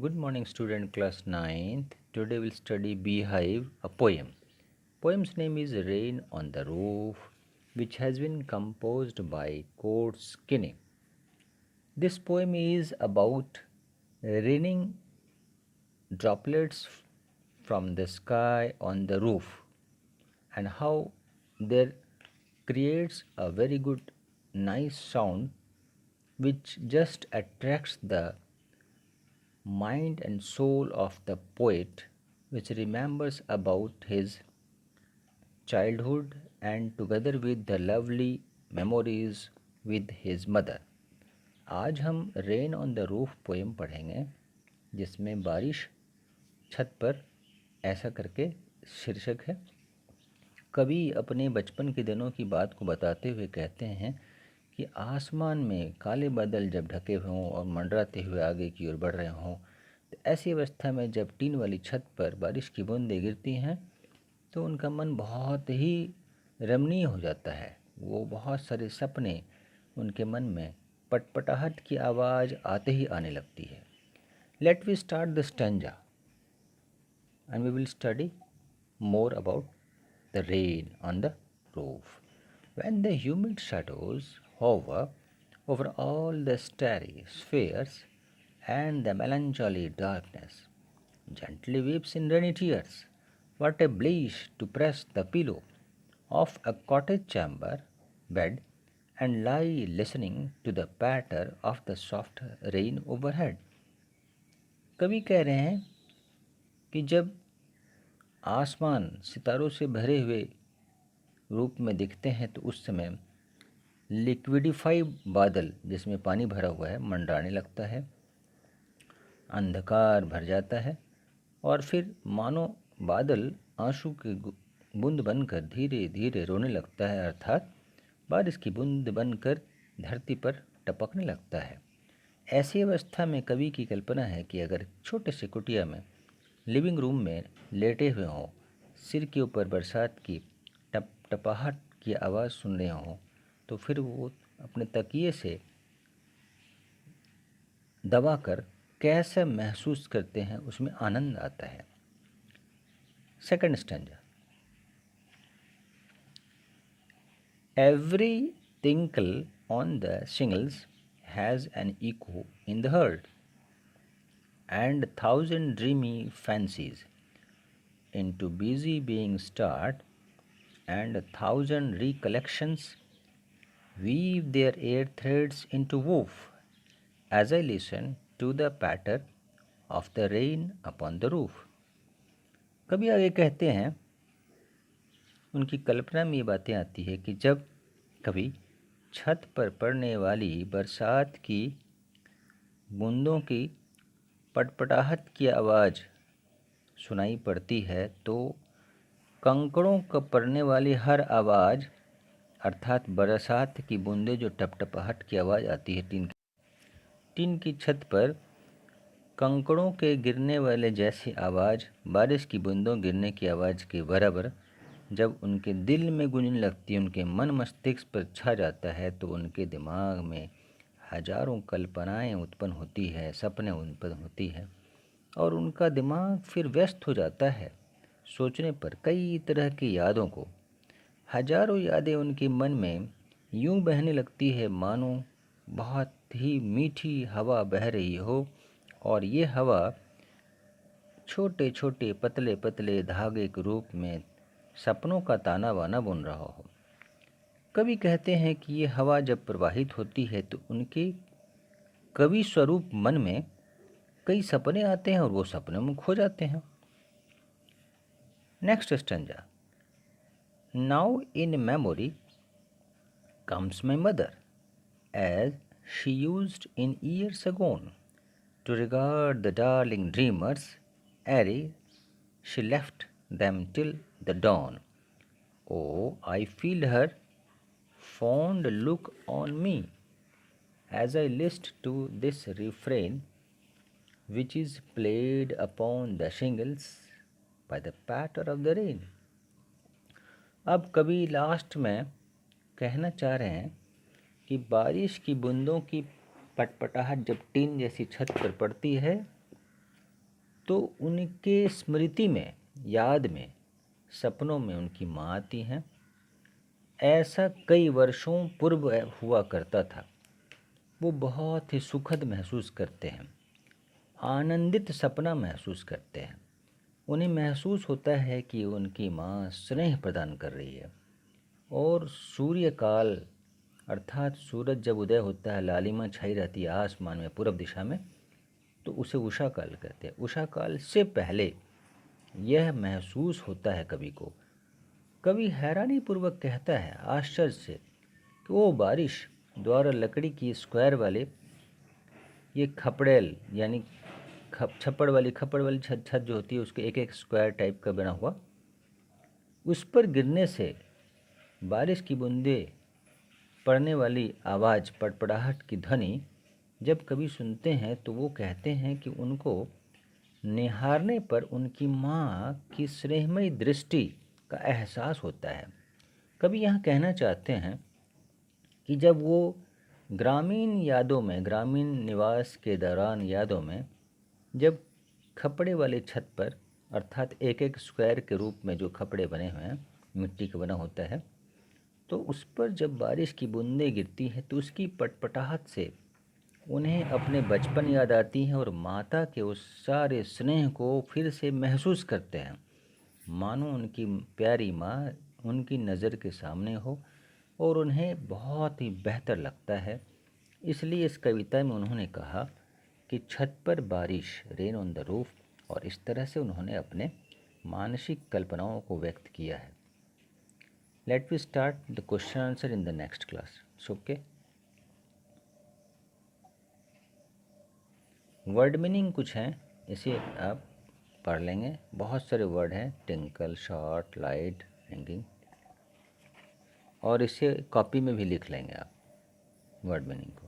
Good morning, student class 9th. Today we'll study Beehive, a poem. Poem's name is Rain on the Roof, which has been composed by Coates Kinney. This poem is about raining droplets from the sky on the roof and how there creates a very good nice sound which just attracts the mind and soul of the poet, which remembers about his childhood and together with the lovely memories with his mother. आज हम rain on the roof poem पढ़ेंगे जिसमें बारिश छत पर ऐसा करके शीर्षक है। कवि अपने बचपन के दिनों की बात को बताते हुए कहते हैं कि आसमान में काले बादल जब ढके हुए हों और मंडराते हुए आगे की ओर बढ़ रहे हों, तो ऐसी अवस्था में जब टीन वाली छत पर बारिश की बूंदें गिरती हैं तो उनका मन बहुत ही रमणीय हो जाता है। वो बहुत सारे सपने उनके मन में पटपटाहट की आवाज़ आते ही आने लगती है। Let we start the stanza and we will study more about the rain on the roof. When the humid shadows hover over all the starry spheres and the melancholy darkness gently weeps in rainy tears, what a bliss to press the pillow of a cottage chamber bed and lie listening to the patter of the soft rain overhead. कवि कह रहे हैं कि जब आसमान सितारों से भरे हुए रूप में दिखते हैं तो उस समय लिक्विडिफाई बादल जिसमें पानी भरा हुआ है मंडराने लगता है, अंधकार भर जाता है और फिर मानो बादल आंसू की बूंद बनकर धीरे धीरे रोने लगता है, अर्थात बारिश की बूंद बनकर धरती पर टपकने लगता है। ऐसी अवस्था में कवि की कल्पना है कि अगर छोटे से कुटिया में लिविंग रूम में लेटे हुए हों, सिर के ऊपर बरसात की टप टपाहट की आवाज़ सुन रहे हों, तो फिर वो अपने तकिए से दबाकर कैसा महसूस करते हैं, उसमें आनंद आता है। Second stanza. Every tinkle on the shingles has an echo in the heart, and 1,000 dreamy fancies into busy being start, and 1,000 recollections weave their air threads into woof as I listen to the patter of the rain upon the roof. कभी आगे कहते हैं, उनकी कल्पना में ये बातें आती है कि जब कभी छत पर पड़ने वाली बरसात की बूंदों की पटपटाहट की आवाज़ सुनाई पड़ती है तो कंकड़ों का पड़ने वाली हर आवाज़, अर्थात बरसात की बूंदें जो टपटपाहट की आवाज़ आती है टीन की छत पर कंकड़ों के गिरने वाले जैसी आवाज़ बारिश की बूंदों गिरने की आवाज़ के बराबर जब उनके दिल में गूंजने लगती है, उनके मन मस्तिष्क पर छा जाता है, तो उनके दिमाग में हजारों कल्पनाएं उत्पन्न होती है, सपने उत्पन्न होती है और उनका दिमाग फिर व्यस्त हो जाता है सोचने पर कई तरह की यादों को। हजारों यादें उनके मन में यूं बहने लगती है मानो बहुत ही मीठी हवा बह रही हो और ये हवा छोटे छोटे पतले पतले धागे के रूप में सपनों का ताना बाना बुन रहा हो। कवि कहते हैं कि ये हवा जब प्रवाहित होती है तो उनके कवि स्वरूप मन में कई सपने आते हैं और वो सपनों में खो जाते हैं। Next stanza. Now in memory comes my mother as she used in years agone to regard the darling dreamers ere she left them till the dawn. Oh, I feel her fond look on me as I list to this refrain which is played upon the shingles by the patter of the rain. अब कवि last में कहना चाह रहे हैं कि बारिश की बूंदों की पटपटाहट जब टीन जैसी छत पर पड़ती है तो उनके स्मृति में, याद में, सपनों में उनकी माँ आती हैं। ऐसा कई वर्षों पूर्व हुआ करता था। वो बहुत ही सुखद महसूस करते हैं, आनंदित सपना महसूस करते हैं। उन्हें महसूस होता है कि उनकी माँ स्नेह प्रदान कर रही है। और सूर्यकाल अर्थात सूरज जब उदय होता है, लालिमा छाई रहती है आसमान में पूरब दिशा में, तो उसे उषा काल कहते हैं। उषा काल से पहले यह महसूस होता है कवि को। कवि हैरानी पूर्वक कहता है आश्चर्य से कि वो बारिश द्वारा लकड़ी की स्क्वायर वाले ये खपड़ेल यानी छप्पड़ वाली छत छत जो होती है उसके एक एक स्क्वायर टाइप का बना हुआ, उस पर गिरने से बारिश की बूंदें पड़ने वाली आवाज़, पड़पड़ाहट की ध्वनि जब कभी सुनते हैं तो वो कहते हैं कि उनको निहारने पर उनकी माँ की स्नेहमयी दृष्टि का एहसास होता है। कभी यहाँ कहना चाहते हैं कि जब वो ग्रामीण यादों में, ग्रामीण निवास के दौरान यादों में, जब खपड़े वाले छत पर अर्थात एक एक स्क्वायर के रूप में जो खपड़े बने हुए हैं, मिट्टी का बना होता है, तो उस पर जब बारिश की बूंदें गिरती हैं तो उसकी पटपटाहट से उन्हें अपने बचपन याद आती हैं और माता के उस सारे स्नेह को फिर से महसूस करते हैं, मानो उनकी प्यारी माँ उनकी नज़र के सामने हो और उन्हें बहुत ही बेहतर लगता है। इसलिए इस कविता में उन्होंने कहा कि छत पर बारिश, रेन ऑन द रूफ, और इस तरह से उन्होंने अपने मानसिक कल्पनाओं को व्यक्त किया है। Let we start the question answer in the next class. Okay. Word meaning कुछ हैं, इसे आप पढ़ लेंगे। बहुत सारे वर्ड हैं, टिंकल, शॉर्ट, लाइट, हैंगिंग, और इसे कॉपी में भी लिख लेंगे आप वर्ड मीनिंग को।